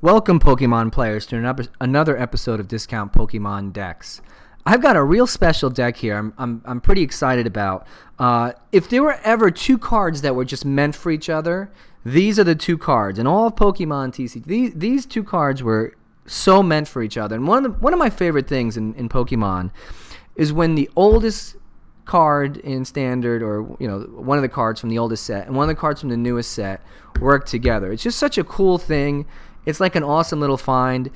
Welcome, Pokemon players, to another episode of Discount Pokemon Decks. I've got a real special deck here I'm pretty excited about. If there were ever two cards that were just meant for each other, these are the two cards. In all of Pokemon TCG, these two cards were so meant for each other. And one of my favorite things in Pokemon is when the oldest card in Standard, or one of the cards from the oldest set and one of the cards from the newest set work together. It's just such a cool thing. It's like an awesome little find.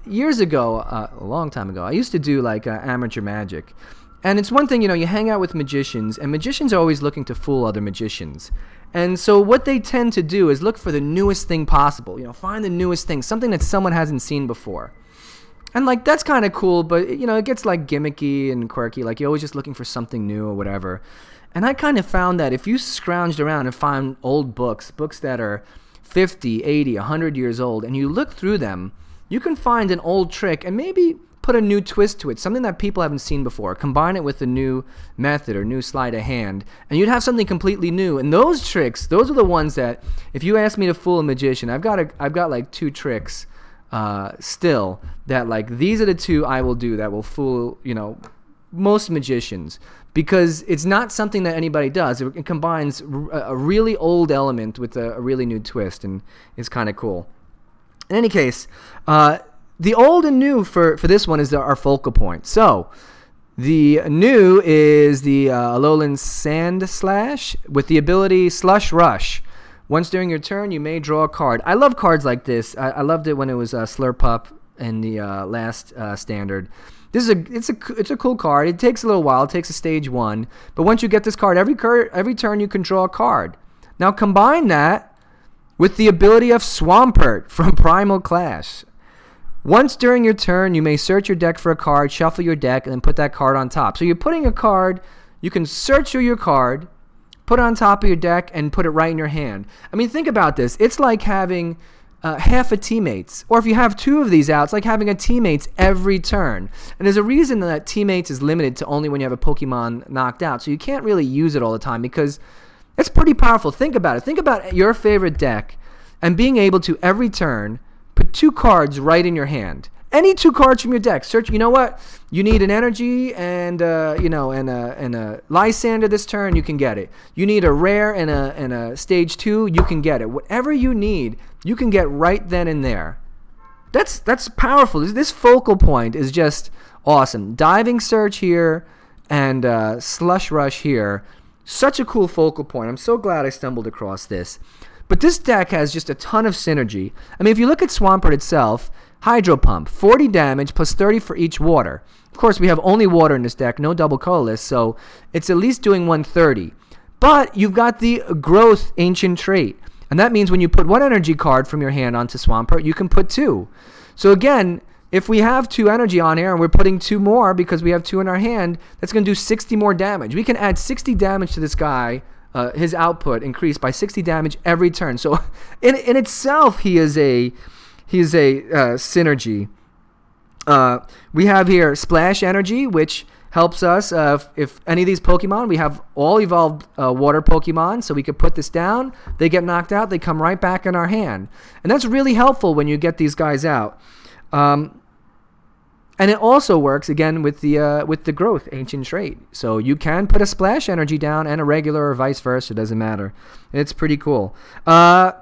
Years ago, a long time ago, I used to do like amateur magic. And it's one thing, you hang out with magicians, and magicians are always looking to fool other magicians. And so what they tend to do is look for the newest thing possible. Find the newest thing, something that someone hasn't seen before. And like that's kind of cool, but it gets like gimmicky and quirky. Like you're always just looking for something new or whatever. And I kind of found that if you scrounged around and found old books that are 50, 80, 100 years old, and you look through them, you can find an old trick and maybe put a new twist to it, something that people haven't seen before. Combine it with a new method or new sleight of hand, and you'd have something completely new. And those tricks, those are the ones that, if you ask me to fool a magician, I've got like two tricks still that like these are the two I will do that will fool most magicians, because it's not something that anybody does. It combines a really old element with a really new twist, and it's kind of cool. In any case, the old and new for this one is our focal point. So the new is the Alolan Sandslash with the ability Slush Rush. Once during your turn, you may draw a card. I love cards like this. I loved it when it was Slurpup in the last Standard. It's a cool card. It takes a little while. It takes a stage 1. But once you get this card, every turn you can draw a card. Now combine that with the ability of Swampert from Primal Clash. Once during your turn, you may search your deck for a card, shuffle your deck, and then put that card on top. So you're putting a card, you can search through your card, put it on top of your deck, and put it right in your hand. I mean, think about this. It's like having half a teammates. Or if you have two of these out, it's like having a teammates every turn. And there's a reason that teammates is limited to only when you have a Pokemon knocked out. So you can't really use it all the time because it's pretty powerful. Think about it. Think about your favorite deck and being able to, every turn, put two cards right in your hand. Any two cards from your deck. Search. You know what? You need an energy and a Lysandre this turn. You can get it. You need a rare and a stage 2. You can get it. Whatever you need, you can get right then and there. That's powerful. This focal point is just awesome. Diving Search here and Slush Rush here. Such a cool focal point. I'm so glad I stumbled across this. But this deck has just a ton of synergy. I mean, if you look at Swampert itself, Hydro Pump, 40 damage plus 30 for each water. Of course, we have only water in this deck, no double colorless, so it's at least doing 130. But you've got the Growth Ancient trait, and that means when you put one energy card from your hand onto Swampert, you can put two. So again, if we have 2 energy on here and we're putting 2 more because we have 2 in our hand, that's going to do 60 more damage. We can add 60 damage to this guy. His output increased by 60 damage every turn. So in itself, he is a synergy. We have here Splash Energy, which helps us if any of these Pokemon, we have all evolved water Pokemon, so we could put this down. They get knocked out, they come right back in our hand. And that's really helpful when you get these guys out. And it also works, again, with the Growth Ancient trait. So you can put a Splash Energy down and a regular or vice versa. It doesn't matter. It's pretty cool. To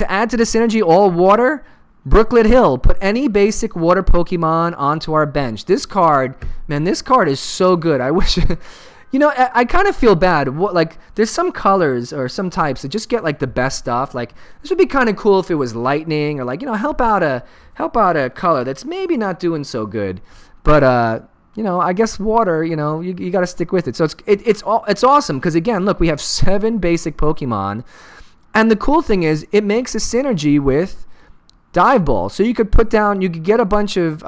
add to the synergy, all water, Brooklet Hill. Put any basic water Pokemon onto our bench. This card is so good. I wish... I kind of feel bad. Like, there's some colors or some types that just get like the best stuff. Like, this would be kind of cool if it was lightning, or like, help out a color that's maybe not doing so good. But I guess water. You got to stick with it. So it's awesome because, again, look, we have 7 basic Pokemon, and the cool thing is it makes a synergy with Dive Ball. So you could get a bunch of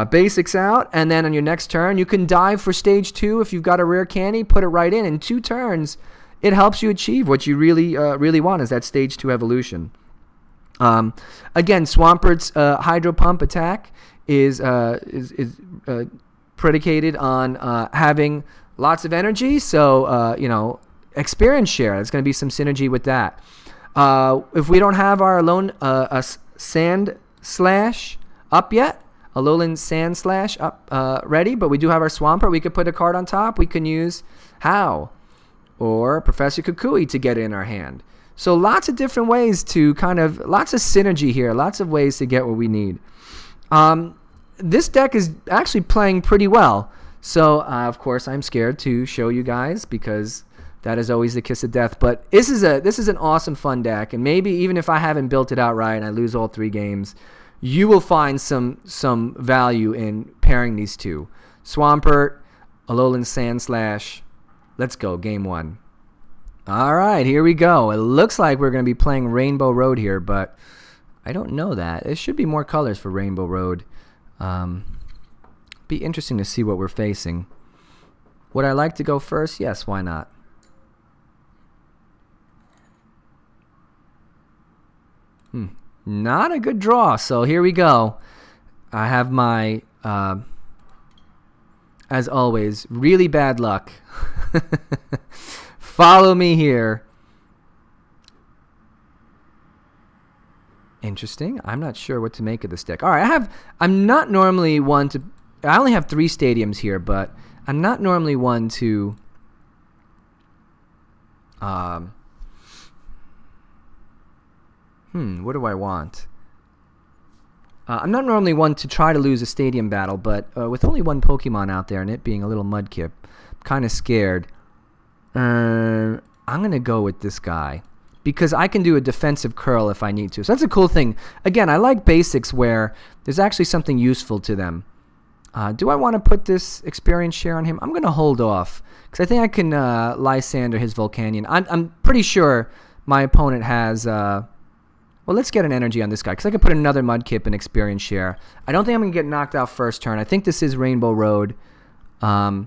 basics out, and then on your next turn you can dive for stage 2. If you've got a rare candy, put it right in 2 turns. It helps you achieve what you really want, is that stage 2 evolution. Again, Swampert's Hydro Pump attack is predicated on having lots of energy, so experience share, there's going to be some synergy with that. If we don't have our Sandslash up yet, Alolan Sandslash up ready, but we do have our Swampert, we could put a card on top. We can use Hau or Professor Kukui to get it in our hand. So lots of different ways to lots of synergy here, lots of ways to get what we need. This deck is actually playing pretty well. So, of course, I'm scared to show you guys because that is always the kiss of death. But this is an awesome, fun deck. And maybe even if I haven't built it out right and I lose all 3 games, you will find some value in pairing these two. Swampert, Alolan Sandslash. Let's go, game 1. All right, here we go. It looks like we're going to be playing Rainbow Road here, but I don't know that. It should be more colors for Rainbow Road. Be interesting to see what we're facing. Would I like to go first? Yes, why not? Not a good draw, so here we go. I have my, as always, really bad luck. Follow me here. Interesting. I'm not sure what to make of this deck. All right, I'm not normally one to... I only have 3 stadiums here, but I'm not normally one to... what do I want? I'm not normally one to try to lose a stadium battle, but with only 1 Pokemon out there and it being a little Mudkip, I'm kind of scared. I'm going to go with this guy because I can do a defensive curl if I need to. So that's a cool thing. Again, I like basics where there's actually something useful to them. Do I want to put this experience share on him? I'm going to hold off because I think I can Lysandre his Volcanion. I'm pretty sure my opponent has... well, let's get an energy on this guy because I could put another Mudkip and experience share. I don't think I'm going to get knocked out first turn. I think this is Rainbow Road. I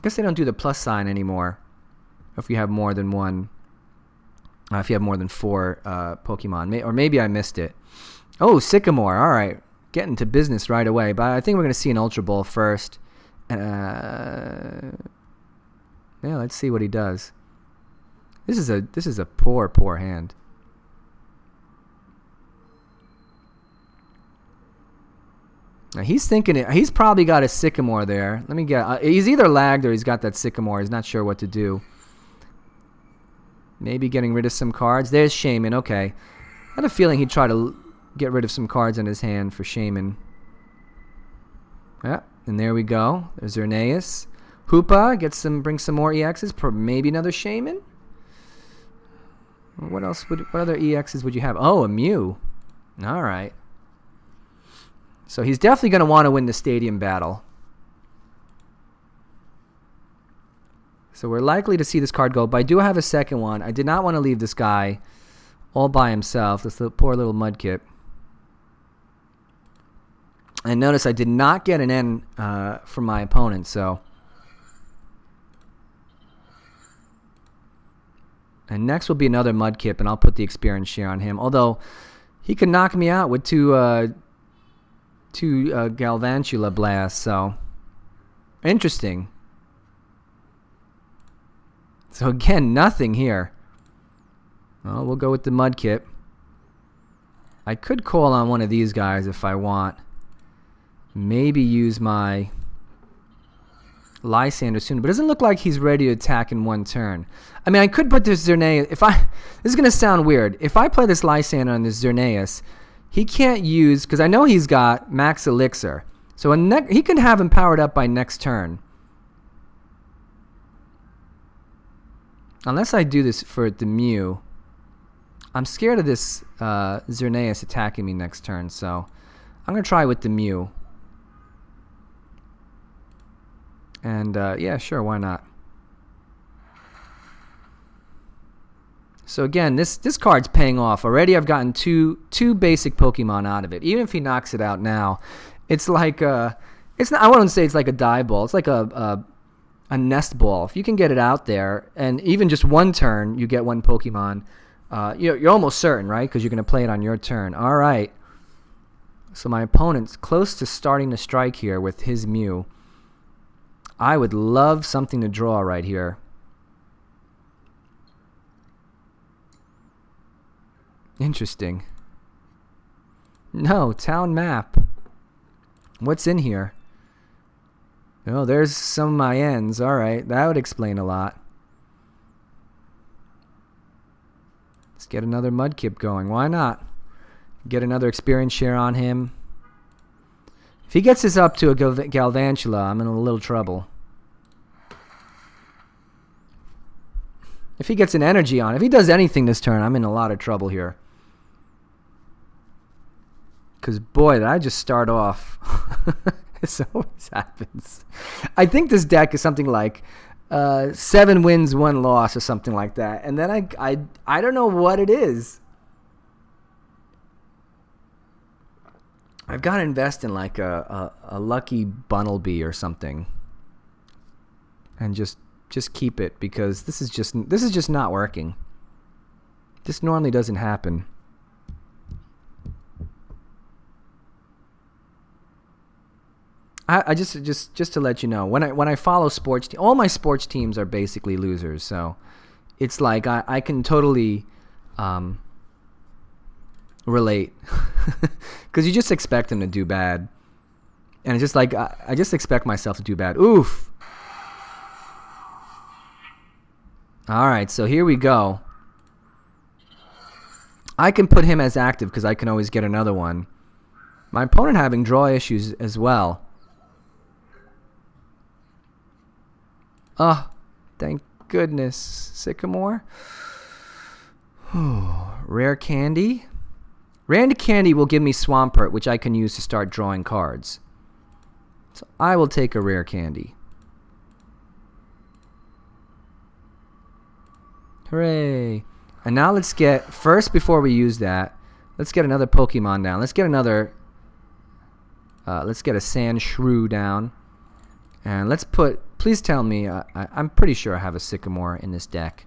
guess they don't do the plus sign anymore if you have more than 1. If you have more than 4 Pokemon. Or maybe I missed it. Oh, Sycamore. All right. Getting to business right away. But I think we're going to see an Ultra Ball first. Yeah, let's see what he does. This is a poor hand. Now he's thinking it. He's probably got a Sycamore there. Let me get. He's either lagged or he's got that Sycamore. He's not sure what to do. Maybe getting rid of some cards. There's Shaman. Okay. I had a feeling he'd try to get rid of some cards in his hand for Shaman. Yeah, and there we go. There's Xerneas. Hoopa brings some more EXs. Maybe another Shaman. What other EXs would you have? Oh, a Mew. All right. So he's definitely going to want to win the stadium battle. So we're likely to see this card go, but I do have a second one. I did not want to leave this guy all by himself, this poor little Mudkip. And notice I did not get an N from my opponent, so... And next will be another Mudkip, and I'll put the experience share on him. Although, he could knock me out with two Galvantula Blasts, so... Interesting. So again, nothing here. Well, we'll go with the Mudkip. I could call on one of these guys if I want. Maybe use my Lysandre soon, but it doesn't look like he's ready to attack in 1 turn. I mean, I could put this Xerneas. This is going to sound weird. If I play this Lysandre on this Xerneas, he can't use, because I know he's got Max Elixir. So he can have him powered up by next turn. Unless I do this for the Mew. I'm scared of this Xerneas attacking me next turn, so I'm going to try with the Mew. And, yeah, sure, why not? So again, this card's paying off. Already I've gotten two basic Pokemon out of it. Even if he knocks it out now, it's like it's not. I wouldn't say it's like a Dive Ball. It's like a Nest Ball. If you can get it out there, and even just 1 turn, you get 1 Pokemon. You're almost certain, right? Because you're going to play it on your turn. All right. So my opponent's close to starting to strike here with his Mew. I would love something to draw right here. Interesting. No, Town Map. What's in here? Oh, there's some of my ends. Alright, that would explain a lot. Let's get another Mudkip going. Why not? Get another experience share on him. If he gets us up to a Galvantula, I'm in a little trouble. If he gets an energy on, if he does anything this turn, I'm in a lot of trouble here. Because, boy, did I just start off. This always happens. I think this deck is something like 7 wins, 1 loss or something like that. And then I don't know what it is. I've got to invest in like a lucky Bunnelby or something. And just keep it, because this is just not working. This normally doesn't happen. I just to let you know, when I follow sports, all my sports teams are basically losers. So it's like I can totally relate, because you just expect them to do bad, and it's just like I just expect myself to do bad. Oof. All right, so here we go. I can put him as active because I can always get another one. My opponent having draw issues as well. Oh, thank goodness. Sycamore. Rare Candy. Rare Candy will give me Swampert, which I can use to start drawing cards. So I will take a Rare Candy. Hooray. And now let's get, first before we use that, let's get another Pokemon down. Let's get another, let's get a Sandshrew down. And let's put, please tell me, I'm pretty sure I have a Sycamore in this deck.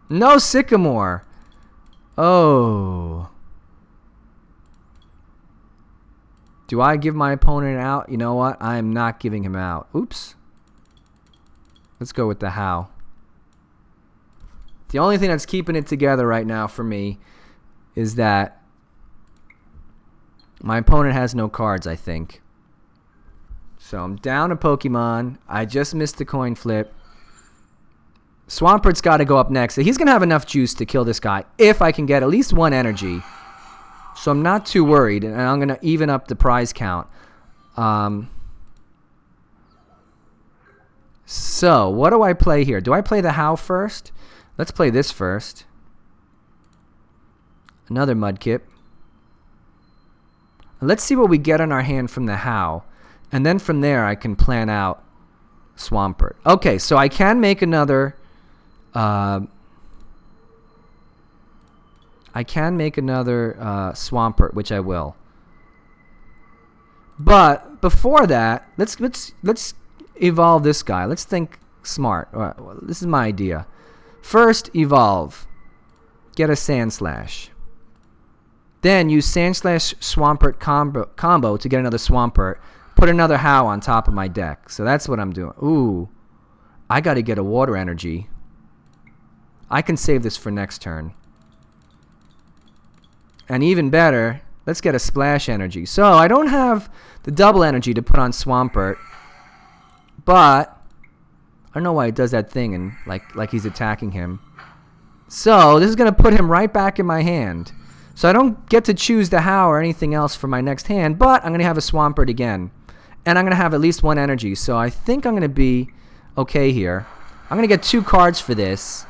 No Sycamore! Oh. Do I give my opponent out? You know what? I am not giving him out. Oops. Let's go with the Hau. The only thing that's keeping it together right now for me is that my opponent has no cards, I think. So I'm down a Pokemon. I just missed the coin flip. Swampert's got to go up next. So he's going to have enough juice to kill this guy if I can get at least 1 energy. So I'm not too worried, and I'm going to even up the prize count. So what do I play here? Do I play the Hau first? Let's play this first. Another Mudkip. Let's see what we get on our hand from the Hau. And then from there, I can plan out Swampert. Okay, so I can make another... Swampert, which I will. But before that, let's evolve this guy. Let's think smart. This is my idea. First, evolve. Get a Sandslash. Then use Sandslash Swampert combo to get another Swampert. Put another Hau on top of my deck. So that's what I'm doing. Ooh. I got to get a water energy. I can save this for next turn. And even better, let's get a splash energy. So I don't have the double energy to put on Swampert. But I don't know why it does that thing and like he's attacking him. So this is going to put him right back in my hand. So I don't get to choose the Hau or anything else for my next hand, but I'm going to have a Swampert again. And I'm going to have at least 1 energy. So I think I'm going to be okay here. I'm going to get 2 cards for this.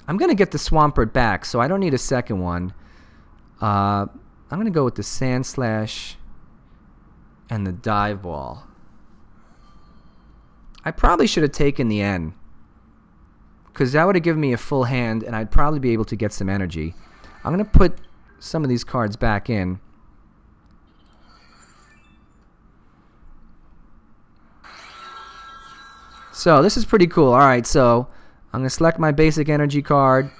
I'm going to get the Swampert back, so I don't need a second one. I'm going to go with the Sandslash and the Dive Ball. I probably should have taken the N, because that would have given me a full hand, and I'd probably be able to get some energy. I'm going to put some of these cards back in. So this is pretty cool. All right, so I'm going to select my basic energy card.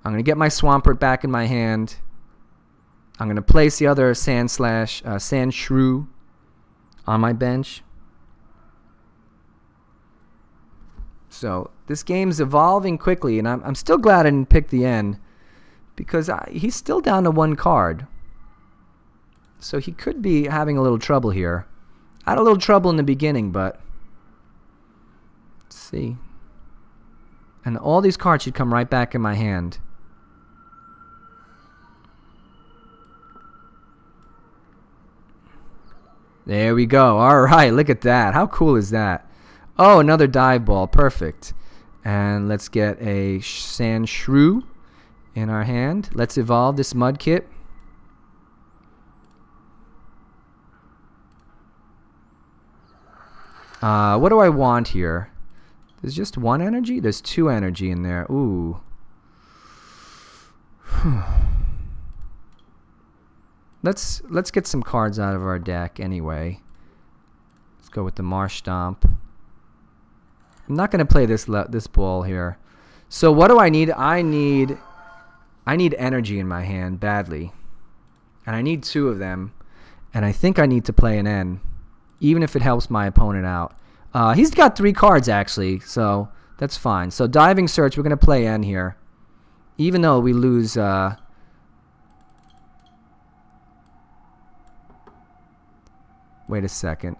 I'm going to get my Swampert back in my hand. I'm going to place the other Sandshrew on my bench. So this game's evolving quickly, and I'm still glad I didn't pick the N, because he's still down to 1 card. So he could be having a little trouble here. I had a little trouble in the beginning, but let's see. And all these cards should come right back in my hand. There we go. All right, look at that. How cool is that? Oh, another Dive Ball. Perfect. And let's get a Sandshrew in our hand. Let's evolve this Mudkip. What do I want here? There's just 1 energy? There's 2 energy in there. Ooh. Let's get some cards out of our deck anyway. Let's go with the Marshtomp. I'm not going to play this ball here. So what do I need? I need energy in my hand badly. And I need 2 of them. And I think I need to play an N, even if it helps my opponent out. He's got 3 cards actually, so that's fine. So Diving Search, we're going to play N here. Even though we lose... Wait a second.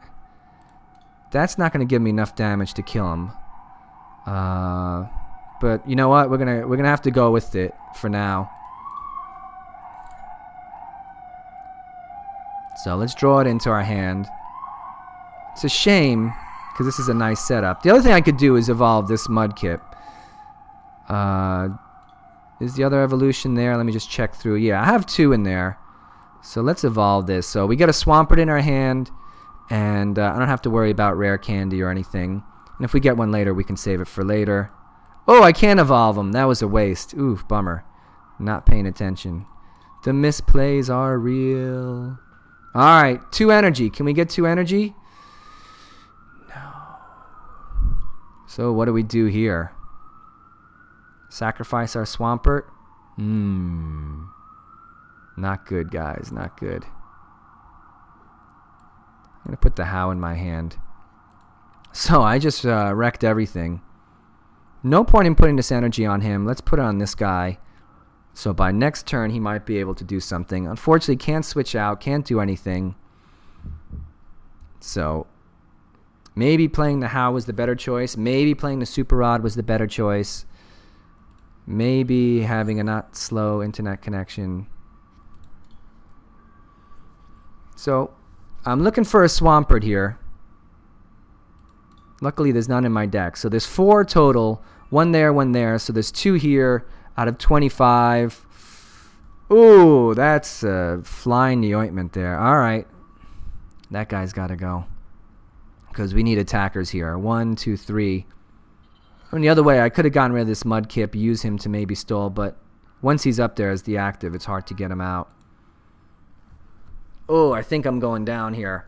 That's not going to give me enough damage to kill him. But you know what? We're gonna have to go with it for now. So let's draw it into our hand. It's a shame because this is a nice setup. The other thing I could do is evolve this Mudkip. Is the other evolution there? Let me just check through. Yeah, I have 2 in there. So let's evolve this. So we get a Swampert in our hand, and I don't have to worry about Rare Candy or anything. And if we get one later, we can save it for later. Oh, I can't evolve them. That was a waste. Ooh, bummer. Not paying attention. The misplays are real. Alright, 2 energy. Can we get 2 energy? No. So what do we do here? Sacrifice our Swampert? Not good, guys. Not good. I'm going to put the Hau in my hand. So I just wrecked everything. No point in putting this energy on him. Let's put it on this guy. So by next turn, he might be able to do something. Unfortunately, can't switch out. Can't do anything. So maybe playing the Hau was the better choice. Maybe playing the Super Rod was the better choice. Maybe having a not slow internet connection. So I'm looking for a Swampert here. Luckily, there's none in my deck. So there's 4 total. 1 there, 1 there. So there's 2 here out of 25. Ooh, that's flying the ointment there. All right. That guy's got to go. Because we need attackers here. 1, 2, 3. And the other way, I could have gotten rid of this Mudkip, use him to maybe stall. But once he's up there as the active, it's hard to get him out. Oh, I think I'm going down here.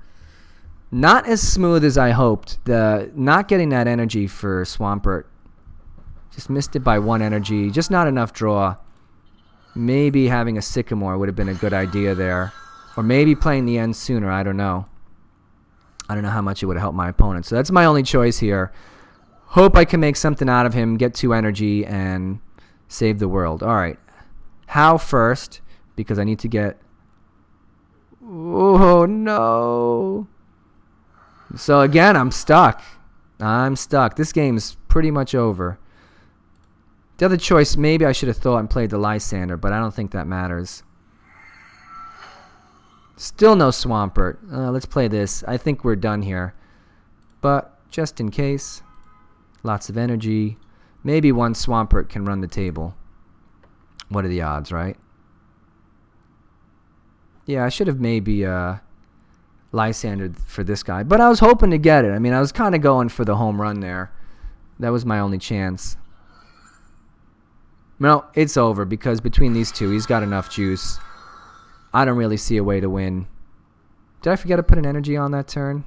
Not as smooth as I hoped. Not getting that energy for Swampert. Just missed it by 1 energy. Just not enough draw. Maybe having a Sycamore would have been a good idea there. Or maybe playing the end sooner. I don't know. I don't know how much it would have helped my opponent. So that's my only choice here. Hope I can make something out of him, get 2 energy, and save the world. Alright. Hau first, because I need to get... Oh, no. So again, I'm stuck. I'm stuck. This game's pretty much over. The other choice, maybe I should have thought and played the Lysandre, but I don't think that matters. Still no Swampert. Let's play this. I think we're done here. But just in case, lots of energy. Maybe 1 Swampert can run the table. What are the odds, right? Yeah, I should have maybe Lysandre for this guy. But I was hoping to get it. I mean, I was kind of going for the home run there. That was my only chance. No, it's over because between these two, he's got enough juice. I don't really see a way to win. Did I forget to put an energy on that turn?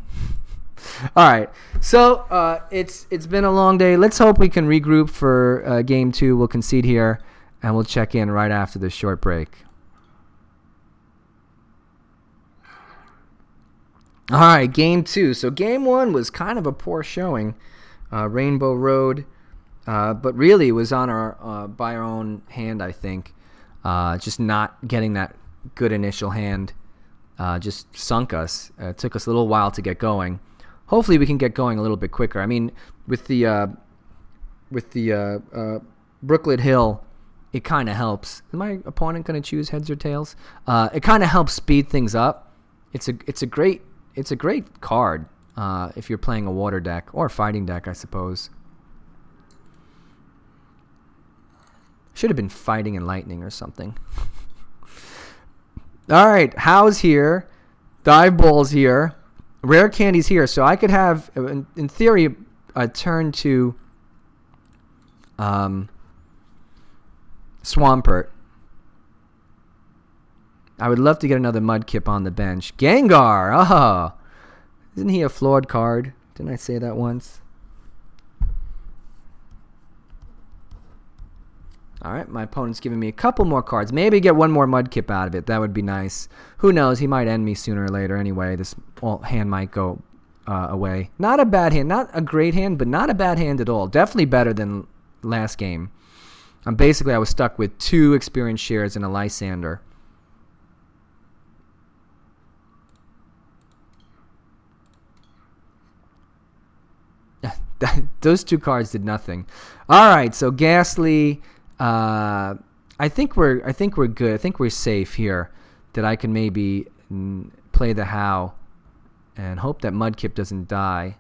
All right. So it's been a long day. Let's hope we can regroup for Game 2. We'll concede here, and we'll check in right after this short break. All right, Game 2. So Game 1 was kind of a poor showing. Rainbow Road But really, it was on our by our own hand, I think. Just not getting that good initial hand just sunk us. It took us a little while to get going. Hopefully, we can get going a little bit quicker. I mean, with the Brooklet Hill, it kind of helps. Is my opponent going to choose heads or tails? It kind of helps speed things up. It's a great card if you're playing a water deck or a fighting deck, I suppose. Should have been fighting and lightning or something. All right, Hau's here, Dive Ball's here, Rare Candy's here. So I could have, in theory, a turn to Swampert. I would love to get another Mudkip on the bench. Gengar! Oh, isn't he a flawed card? Didn't I say that once? All right, my opponent's giving me a couple more cards. Maybe get one more Mudkip out of it. That would be nice. Who knows? He might end me sooner or later anyway. This hand might go away. Not a bad hand. Not a great hand, but not a bad hand at all. Definitely better than last game. Basically, I was stuck with 2 experience shares and a Lysandre. Those 2 cards did nothing. All right, so Ghastly. I think we're good. I think we're safe here. That I can maybe play the Hau and hope that Mudkip doesn't die.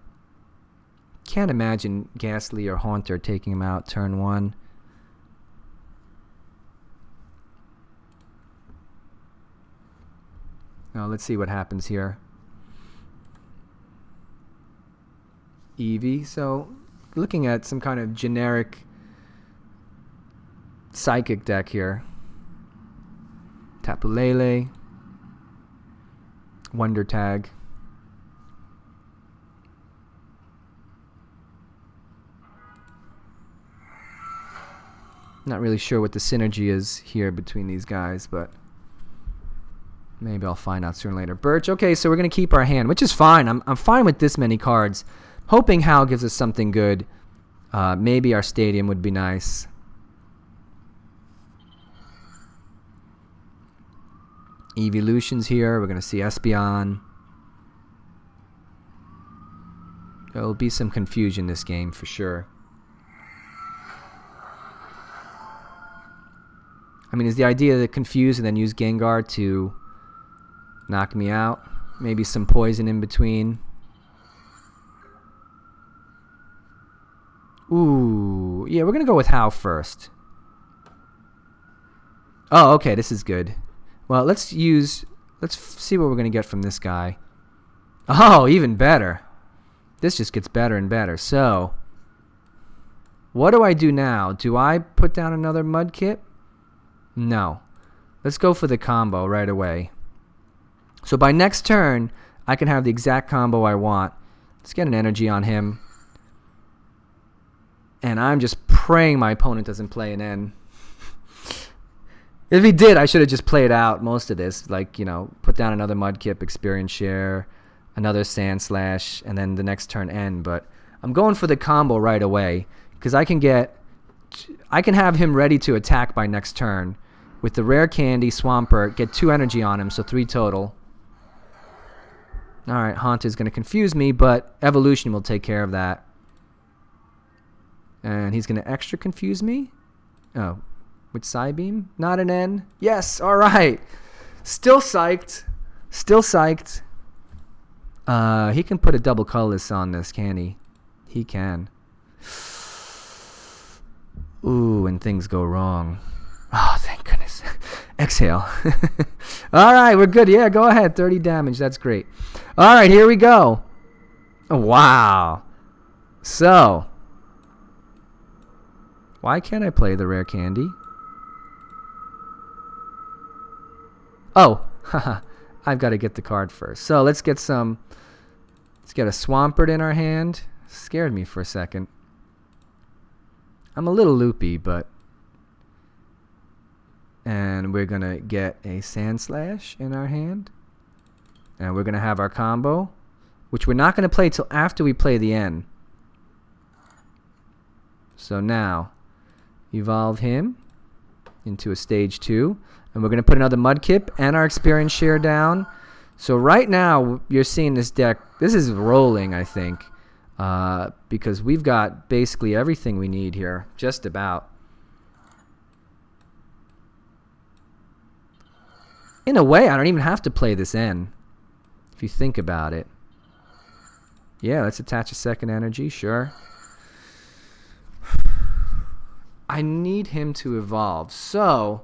Can't imagine Ghastly or Haunter taking him out turn 1. Now let's see what happens here. Eevee. So looking at some kind of generic psychic deck here. Tapu Lele, Wonder Tag. Not really sure what the synergy is here between these guys, but maybe I'll find out sooner or later. Birch. Okay, so we're gonna keep our hand, which is fine. I'm fine with this many cards. Hoping Hau gives us something good. Maybe our stadium would be nice. Evolutions here. We're going to see Espeon. There will be some confusion this game for sure. I mean, is the idea to confuse and then use Gengar to knock me out? Maybe some poison in between. Ooh, yeah, we're going to go with Hau first. Oh, okay, this is good. Well, let's see what we're going to get from this guy. Oh, even better. This just gets better and better. So, what do I do now? Do I put down another Mudkip? No. Let's go for the combo right away. So by next turn, I can have the exact combo I want. Let's get an energy on him. And I'm just praying my opponent doesn't play an N. If he did, I should have just played out most of this. Like, you know, put down another Mudkip, experience share, another Sandslash, and then the next turn N. But I'm going for the combo right away because I can have him ready to attack by next turn. With the Rare Candy, Swampert, get 2 energy on him, so 3 total. Alright, Haunter's going to confuse me, but Evolution will take care of that. And he's going to extra confuse me? Oh, with Psybeam? Not an N? Yes, alright. Still psyched. Still psyched. He can put a double colorless on this, can he? He can. Ooh, and things go wrong. Oh, thank goodness. Exhale. All right, we're good. Yeah, go ahead. 30 damage. That's great. All right, here we go. Oh, wow. So, why can't I play the Rare Candy? Oh, haha. I've got to get the card first. So, let's get a Swampert in our hand. Scared me for a second. I'm a little loopy, but... And we're going to get a Sandslash in our hand. And we're going to have our combo, which we're not going to play till after we play the N. So now, evolve him into a stage 2. And we're going to put another Mudkip and our experience share down. So right now, you're seeing this deck. This is rolling, I think. Because we've got basically everything we need here. Just about. In a way, I don't even have to play this in. If you think about it. Yeah, let's attach a second energy. Sure. I need him to evolve. So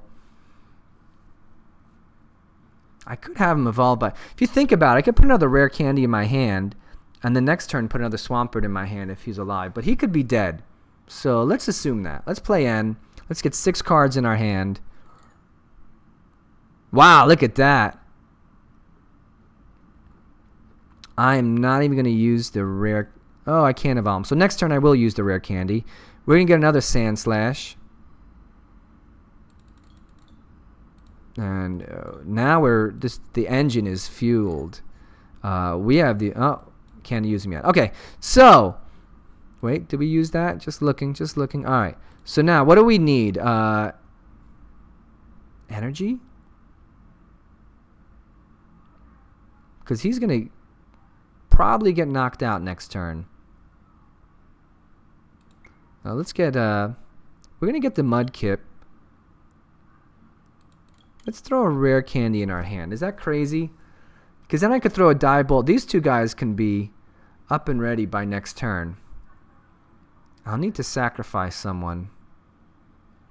I could have him evolve, but if you think about it, I could put another Rare Candy in my hand, and the next turn put another Swampert in my hand if he's alive. But he could be dead. So let's assume that. Let's play N. Let's get 6 cards in our hand. Wow, look at that. I'm not even going to use the rare... Oh, I can't evolve. So next turn I will use the Rare Candy. We're going to get another Sandslash. And now the engine is fueled. We have the... Oh, can't use him yet. Okay, so... Wait, did we use that? Just looking. All right. So now, what do we need? Energy? Because he's going to probably get knocked out next turn. Now let's get... we're going to get the Mudkip. Let's throw a Rare Candy in our hand. Is that crazy? Because then I could throw a Dive Ball. These two guys can be up and ready by next turn. I'll need to sacrifice someone.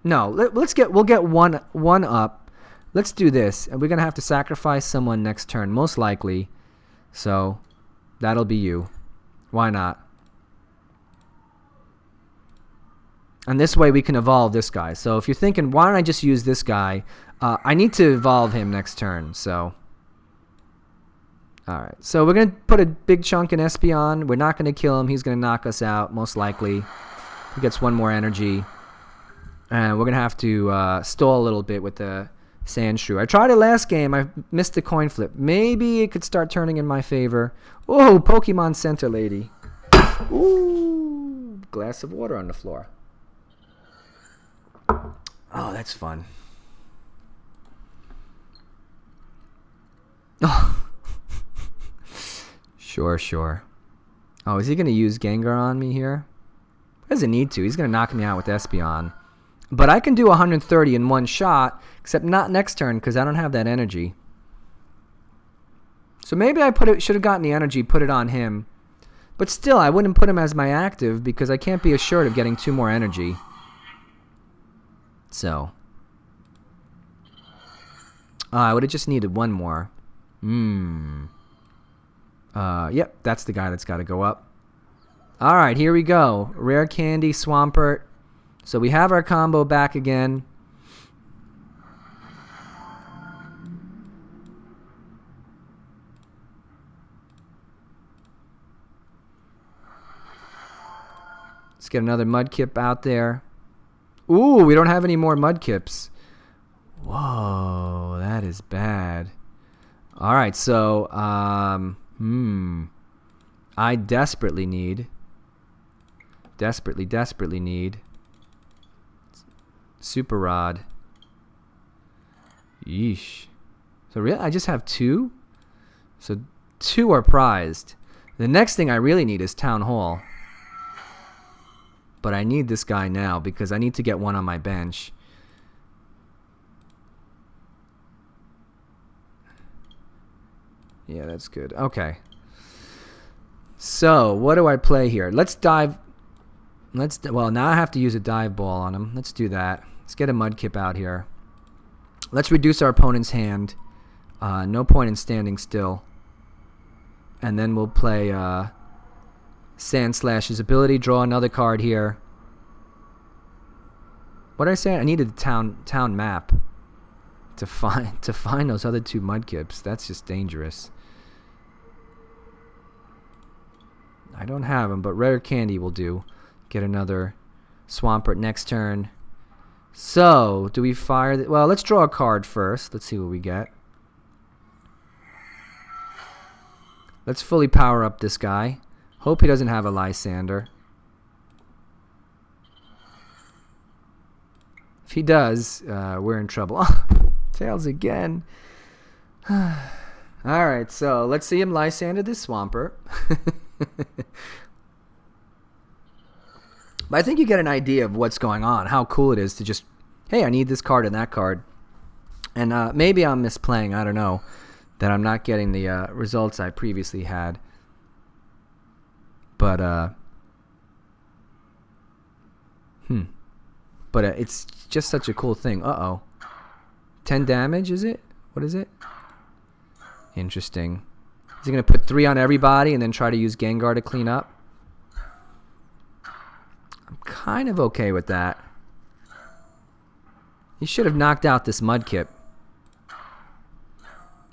No, we'll get one up. Let's do this. And we're going to have to sacrifice someone next turn, most likely. So, that'll be you. Why not? And this way we can evolve this guy. So if you're thinking, why don't I just use this guy? I need to evolve him next turn. So, alright. So we're going to put a big chunk in Espeon. We're not going to kill him. He's going to knock us out, most likely. He gets one more energy. And we're going to have to stall a little bit with the Sandshrew. I tried it last game. I missed the coin flip. Maybe it could start turning in my favor. Oh, Pokemon Center Lady. Ooh, glass of water on the floor. Oh, that's fun. Oh. Sure. Oh, is he going to use Gengar on me here? He doesn't need to. He's going to knock me out with Espeon. But I can do 130 in one shot, except not next turn because I don't have that energy. So maybe I should have gotten the energy, put it on him. But still, I wouldn't put him as my active because I can't be assured of getting 2 more energy. So. I would have just needed 1 more. Yep, that's the guy that's got to go up. Alright, here we go. Rare Candy, Swampert. So we have our combo back again. Let's get another Mudkip out there. Ooh, we don't have any more Mudkips. Whoa, that is bad. Alright, so, I desperately need Super Rod. Yeesh. So really, I just have 2? So 2 are prized. The next thing I really need is Town Hall. But I need this guy now because I need to get 1 on my bench. Yeah, that's good. Okay. So, what do I play here? Let's dive. Well, now I have to use a Dive Ball on him. Let's do that. Let's get a Mudkip out here. Let's reduce our opponent's hand. No point in standing still. And then we'll play Sandslash's ability. Draw another card here. What did I say? I needed the town map to find those other 2 Mudkips. That's just dangerous. I don't have them, but Rare Candy will do. Get another Swampert next turn. So, do we fire? Well, let's draw a card first. Let's see what we get. Let's fully power up this guy. Hope he doesn't have a Lysandre. If he does, we're in trouble. Tails again. Alright, so let's see him Lysandre this Swampert. But I think you get an idea of what's going on, how cool it is to just, hey, I need this card and that card. And maybe I'm misplaying, I don't know, that I'm not getting the results I previously had. But, But it's just such a cool thing. Uh-oh. 10 damage, is it? What is it? Interesting. Is he going to put 3 on everybody and then try to use Gengar to clean up? I'm kind of okay with that. He should have knocked out this Mudkip.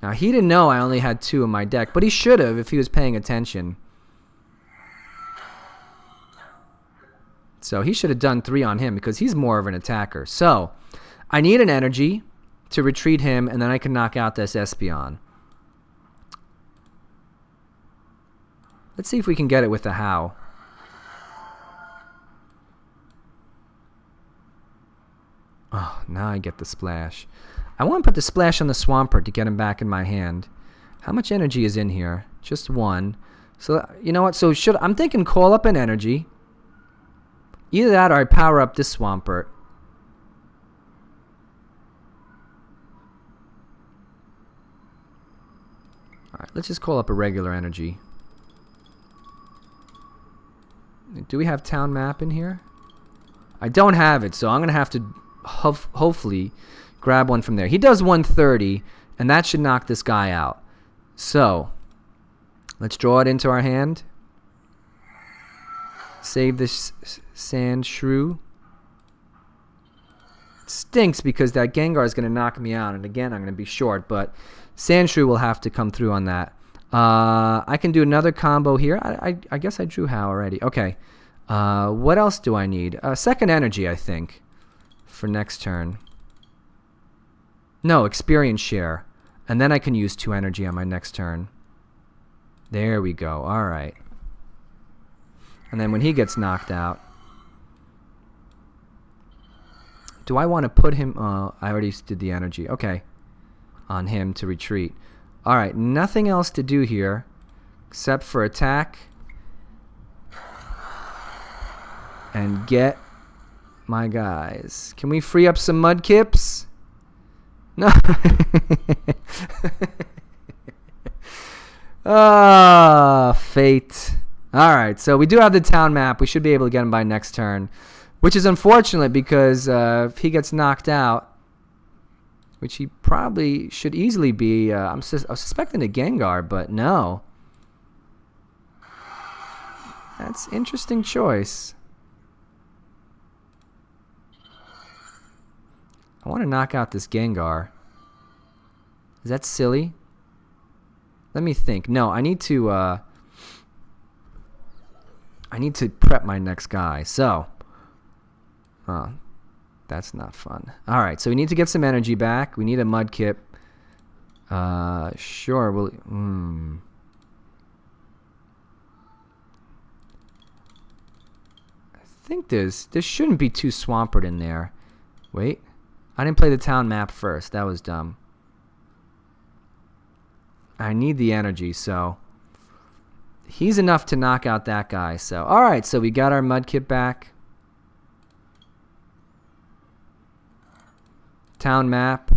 Now, he didn't know I only had 2 in my deck, but he should have if he was paying attention. So he should have done 3 on him because he's more of an attacker. So I need an energy to retreat him, and then I can knock out this Espeon. Let's see if we can get it with the Hau. Oh, now I get the splash. I want to put the splash on the Swampert to get him back in my hand. How much energy is in here? Just 1. So, you know what? So I'm thinking call up an energy. Either that or I power up this Swampert. Alright, let's just call up a regular energy. Do we have Town Map in here? I don't have it, so I'm going to have to hopefully grab one from there. He does 130, and that should knock this guy out. So, let's draw it into our hand. Save this Sandshrew. It stinks because that Gengar is going to knock me out, and again, I'm going to be short, but Sandshrew will have to come through on that. I can do another combo here. I guess I drew Hau already. Okay. What else do I need? Second energy, I think, for next turn. No, experience share. And then I can use 2 energy on my next turn. There we go. All right. And then when he gets knocked out, do I want to put him... I already did the energy. Okay. On him to retreat. All right. Nothing else to do here except for attack and get my guys. Can we free up some Mudkips? No. Ah, fate. Alright, so we do have the town map. We should be able to get him by next turn. Which is unfortunate because if he gets knocked out, which he probably should easily be, I was suspecting a Gengar, but no. That's an interesting choice. I want to knock out this Gengar. Is that silly? Let me think. No, I need to prep my next guy. So, that's not fun. All right, so we need to get some energy back. We need a Mudkip. Sure. We'll. I think there shouldn't be 2 Swampert in there. Wait. I didn't play the town map first. That was dumb. I need the energy, so he's enough to knock out that guy. So, all right, so we got our Mudkip back. Town map.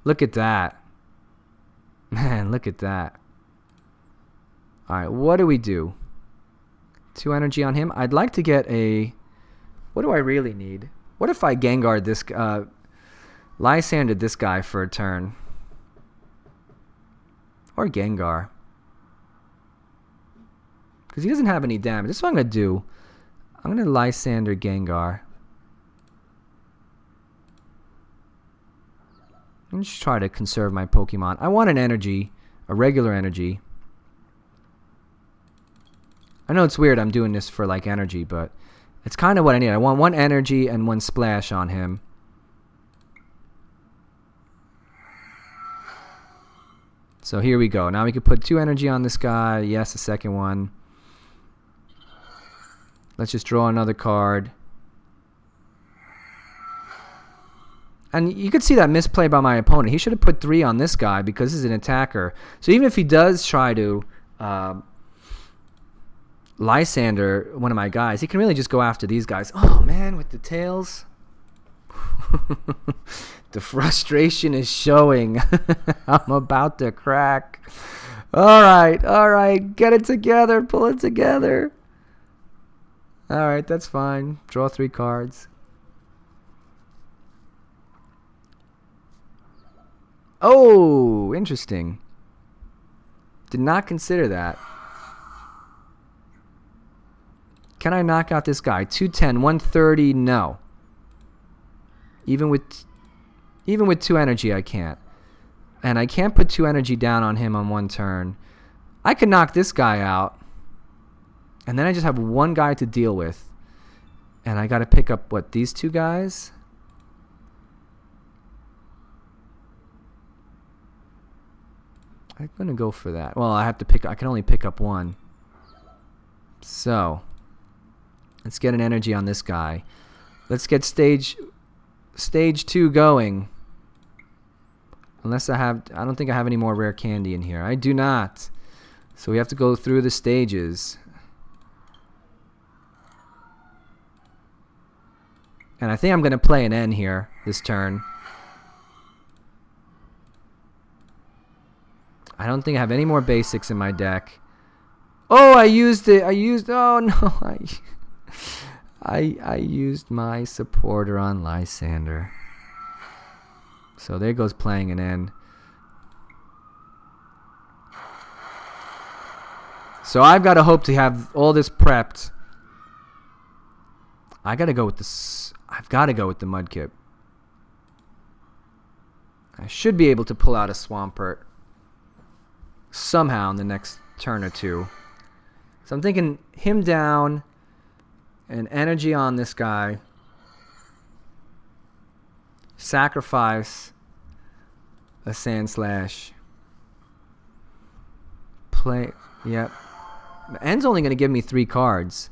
Look at that. Man, look at that. All right, what do we do? 2 energy on him. I'd like to get a... What do I really need? What if I Gengar this... Lysandre this guy for a turn? Or Gengar. Because he doesn't have any damage. That's what I'm going to do. I'm going to Lysandre Gengar. I'm just try to conserve my Pokemon. I want an energy. A regular energy. I know it's weird I'm doing this for like energy, but it's kind of what I need. I want 1 energy and 1 splash on him. So here we go. Now we can put 2 energy on this guy. Yes, the second one. Let's just draw another card. And you could see that misplay by my opponent. He should have put 3 on this guy because this is an attacker. So even if he does try to Lysandre one of my guys, he can really just go after these guys. Oh, man, with the tails. The frustration is showing. I'm about to crack. All right. Get it together. Pull it together. All right, that's fine. Draw 3 cards. Oh, interesting. Did not consider that. Can I knock out this guy? 210, 130, no. Even with 2 energy, I can't. And I can't put 2 energy down on him on 1 turn. I could knock this guy out. And then I just have 1 guy to deal with. And I got to pick up, what, these 2 guys? I'm going to go for that. Well, I can only pick up 1. So, let's get an energy on this guy. Let's get stage 2 going. Unless I don't think I have any more rare candy in here. I do not. So we have to go through the stages. And I think I'm going to play an N here this turn. I don't think I have any more basics in my deck. Oh, I used it. Oh no, I used my supporter on Lysandre. So there goes playing an N. So I've got to hope to have all this prepped. I've got to go with the Mudkip. I should be able to pull out a Swampert somehow in the next turn or 2. So I'm thinking him down and energy on this guy. Sacrifice a Sandslash. Play. Yep. The end's only going to give me 3 cards.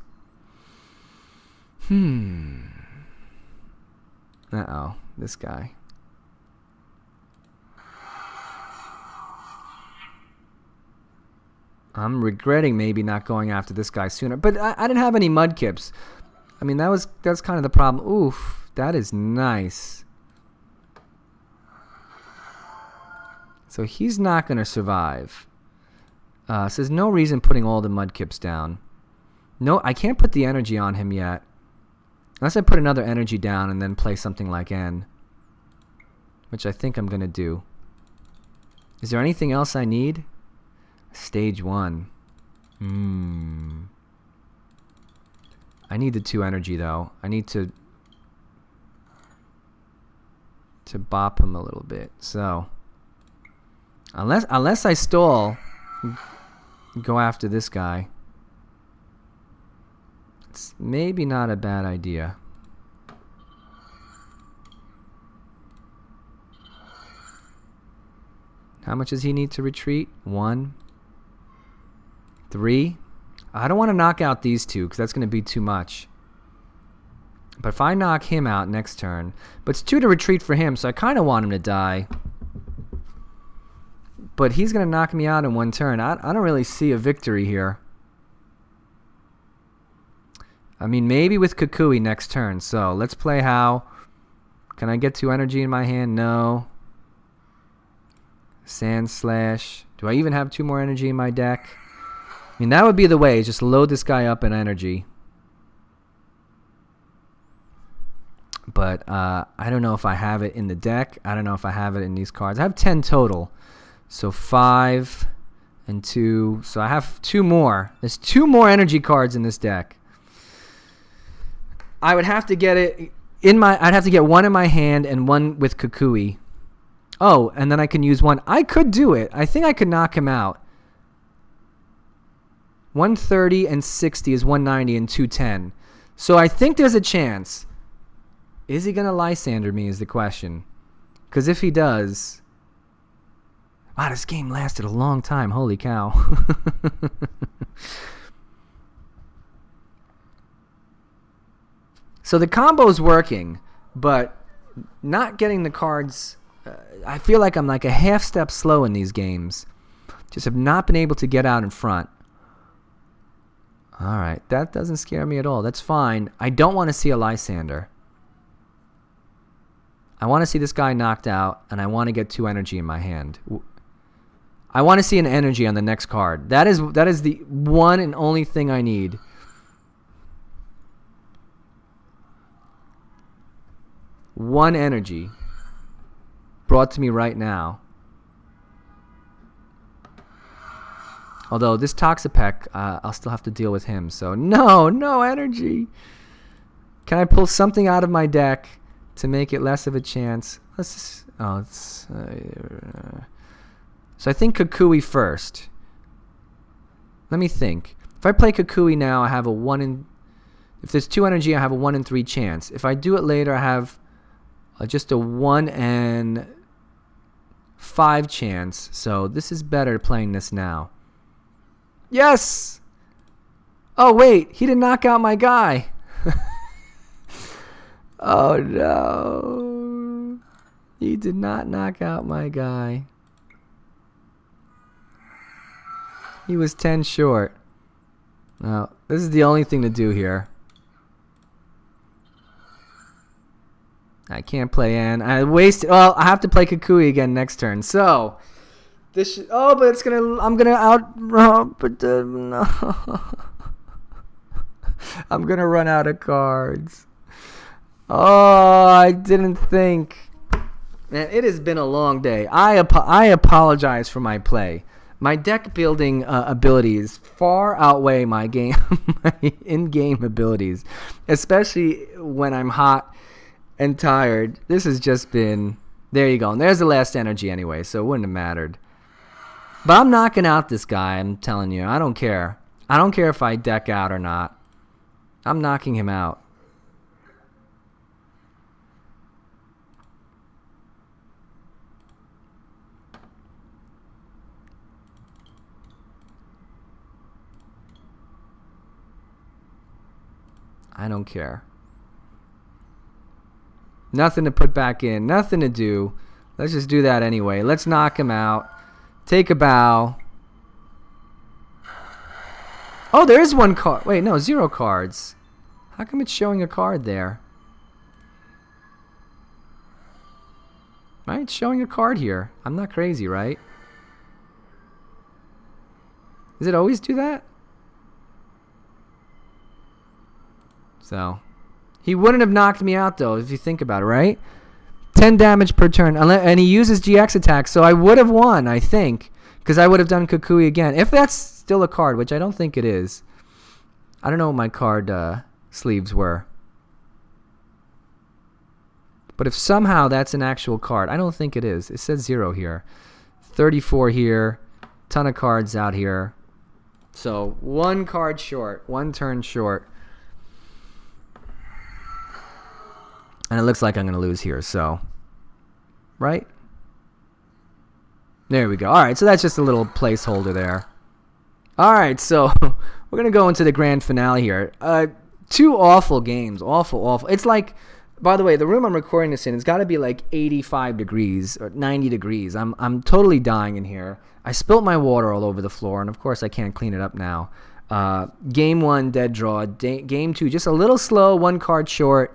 Uh-oh. This guy. I'm regretting maybe not going after this guy sooner. But I didn't have any Mudkips. I mean, that's kind of the problem. Oof. That is nice. So he's not going to survive. So there's no reason putting all the Mudkips down. No, I can't put the energy on him yet. Unless I put another energy down and then play something like N. Which I think I'm going to do. Is there anything else I need? Stage 1. I need the 2 energy though. I need to bop him a little bit. So unless I stall, go after this guy. It's maybe not a bad idea. How much does he need to retreat? 1, 3. I don't want to knock out these 2 because that's going to be too much. But if I knock him out next turn, but it's 2 to retreat for him, so I kind of want him to die. But he's going to knock me out in 1 turn. I don't really see a victory here. I mean, maybe with Kukui next turn. So let's play Hau. Can I get 2 energy in my hand? No. Sandslash. Do I even have 2 more energy in my deck? I mean, that would be the way. Just load this guy up in energy. But I don't know if I have it in the deck. I don't know if I have it in these cards. I have 10 total. So 5 and 2. So I have 2 more. There's 2 more energy cards in this deck. I would have to get it in my. I'd have to get 1 in my hand and 1 with Kukui. Oh, and then I can use 1. I could do it. I think I could knock him out. 130 and 60 is 190 and 210. So I think there's a chance. Is he going to Lysandre me is the question. Because if he does... Wow, this game lasted a long time. Holy cow. So the combo's working, but not getting the cards. I feel like I'm like a half step slow in these games. Just have not been able to get out in front. All right, that doesn't scare me at all. That's fine. I don't want to see a Lysandre. I want to see this guy knocked out, and I want to get 2 energy in my hand. I want to see an energy on the next card. That is the one and only thing I need. One energy brought to me right now. Although this Toxapeck, I'll still have to deal with him. So no energy. Can I pull something out of my deck to make it less of a chance? Let's just, so I think Kukui first. Let me think. If I play Kukui now, I have a 1 in... If there's 2 energy, I have a 1 in 3 chance. If I do it later, I have just a 1 in 5 chance. So this is better playing this now. Yes! Oh, wait. He didn't knock out my guy. Oh, no. He did not knock out my guy. He was 10 short. Now, this is the only thing to do here. I can't play Ann. I wasted... Well, I have to play Kukui again next turn. So... This should, oh, but it's gonna. I'm gonna out. Oh, but no. I'm gonna run out of cards. Oh, I didn't think. Man, it has been a long day. I apologize for my play. My deck building abilities far outweigh my in-game abilities, especially when I'm hot and tired. This has just been. There you go. And there's the last energy anyway, so it wouldn't have mattered. But I'm knocking out this guy, I'm telling you. I don't care. I don't care if I deck out or not. I'm knocking him out. I don't care. Nothing to put back in. Nothing to do. Let's just do that anyway. Let's knock him out. Take a bow. Oh, there is 1 card. Wait, no, 0 cards. How come it's showing a card there? Right, it's showing a card here. I'm not crazy, right? Does it always do that? So, he wouldn't have knocked me out, though, if you think about it, right? 10 damage per turn, and he uses GX attack, so I would have won, I think, because I would have done Kukui again. If that's still a card, which I don't think it is. I don't know what my card sleeves were. But if somehow that's an actual card, I don't think it is. It says 0 here. 34 here. Ton of cards out here. So 1 card short. 1 turn short. And it looks like I'm going to lose here, so. Right? There we go. All right, so that's just a little placeholder there. All right, so we're going to go into the grand finale here. 2 awful games. Awful. It's like, by the way, the room I'm recording this in, it's got to be like 85 degrees or 90 degrees. I'm totally dying in here. I spilt my water all over the floor, and of course I can't clean it up now. Game 1, dead draw. Game 2, just a little slow, 1 card short.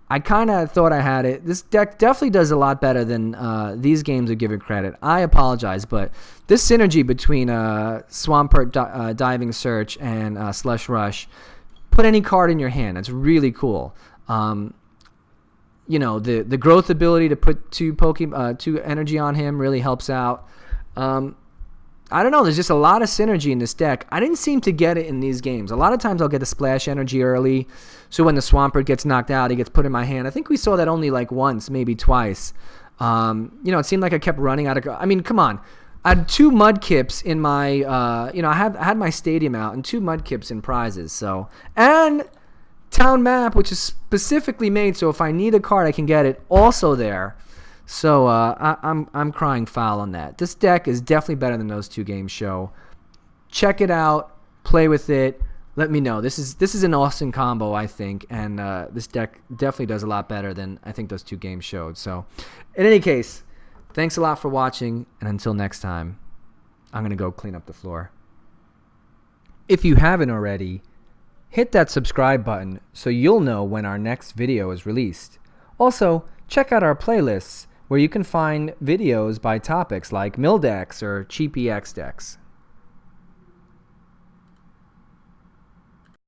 I kind of thought I had it. This deck definitely does a lot better than these games would give it credit. I apologize, but this synergy between Swampert Diving Search and Slush Rush, put any card in your hand. That's really cool. You know, the growth ability to put 2 energy on him really helps out. I don't know. There's just a lot of synergy in this deck. I didn't seem to get it in these games. A lot of times I'll get the splash energy early, so when the Swampert gets knocked out, he gets put in my hand. I think we saw that only like once, maybe twice. You know, it seemed like I kept running out of... I mean, come on. I had 2 Mudkips in my... you know, I had my stadium out and 2 Mudkips in prizes. So, and Town Map, which is specifically made so if I need a card, I can get it, also there. So I'm crying foul on that. This deck is definitely better than those 2 games show. Check it out. Play with it. let me know. This is an awesome combo, I think, and this deck definitely does a lot better than I think those 2 games showed. So, in any case, thanks a lot for watching, and until next time, I'm going to go clean up the floor. If you haven't already, hit that subscribe button so you'll know when our next video is released. Also, check out our playlists where you can find videos by topics like mill decks or cheap EX decks.